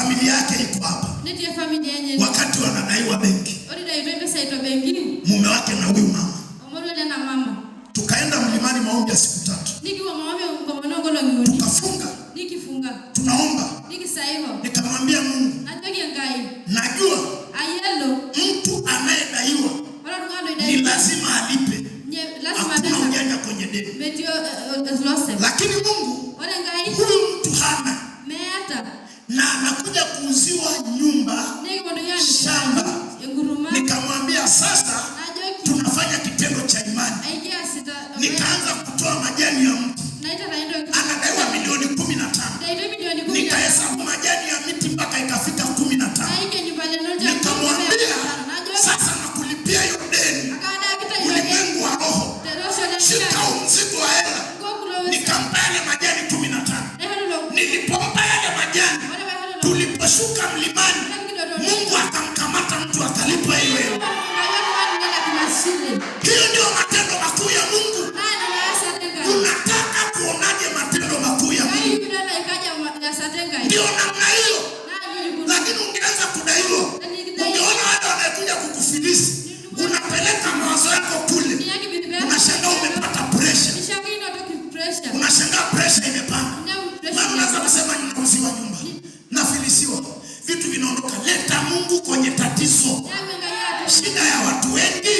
familia yake iko hapa. Wakati wanadaiwa benki. Mume wake na huyu mama. Tukaenda mlimani maombi ya siku 3. Tukafunga. Tunaomba. Nikamwambia Mungu, najua mtu anayedaiwa ni lazima alipe. Hakuna ujanja kwenye deni. Lakini Mungu, huyu mtu hana. Na anakuja kuuziwa nyumba, shamba. Nikamwambia sasa tunafanya kitendo cha imani. Nikaanza kutoa majani ya mti. Anadaiwa milioni 15. Nikahesabu majani ya miti mpaka ikafika 15. Nikamwambia sasa nakulipia hiyo deni. Ulimwengu wa roho, shika mzigo wa hela. Nikampa yale majani 15. Nilipompa yale majani, tuliposhuka mlimani, Mungu akamkamata mtu akalipa hiyo hela. Hiyo ndio matendo makuu ya Mungu. Unataka kuonaje matendo makuu ya Mungu? Ndio namna hiyo. Lakini ungeanza kudaiwa, ungeona watu wanakuja kukufilisi, unapeleka mawazo yako kule, unashangaa umepata pressure. Unashangaa pressure imepanda. Maana unaanza kusema ninauziwa nyumba, nafilisiwa, vitu vinaondoka. Leta Mungu kwenye tatizo. Shida ya watu wengi,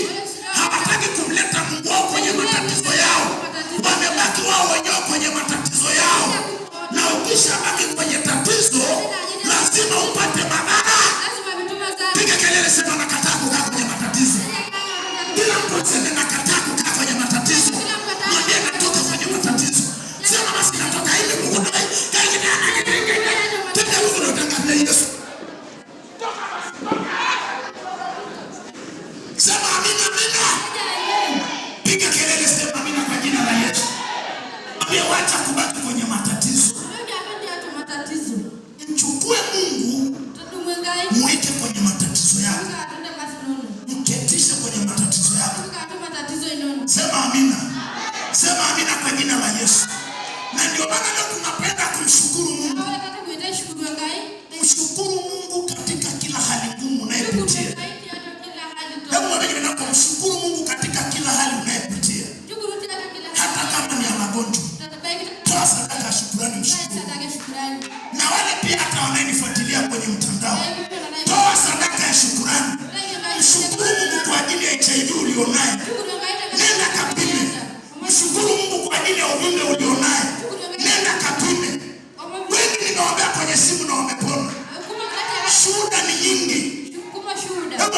hawataki kumleta Mungu wao kwenye matatizo yao. Wamebaki wao wenyewe kwenye matatizo yao. Na ukishabaki kwenye tatizo, lazima upate madhara. Piga kelele, sema nakataa kukaa kwenye matatizo. Kila mtu aseme nakataa kukaa kwenye matatizo. Mwambie natoka kwenye matatizo. Sema basi natoka ili Mungu ndio. Tenda Mungu ndio tangaza Yesu. Sema amina, amina. Piga kelele, sema amina kwa jina la Yesu. Ambia wacha kubaki kwenye matatizo. Mchukue Mungu, muite kwenye matatizo yako. Mketishe kwenye matatizo yako. Sema amina. Sema amina kwa jina la Yesu. Na ndio maana leo tunapenda kumshukuru Mungu. Mshukuru Mungu katika kila hali ngumu unayopitia. Hebu wewe unapomshukuru Mungu katika kila hali unayopitia, hata kama ni ya magonjwa, toa sadaka ya shukrani, mshukuru. Na wale pia hata wananifuatilia kwenye mtandao, toa sadaka ya shukrani. Mshukuru Mungu kwa ajili ya HIV ulionayo. Nenda kapime. Mshukuru Mungu kwa ajili ya uvimbe ulionayo. Nenda kapime. Wengi ninaombea kwenye simu na wamepona. Shuhuda ni nyingi. Hebu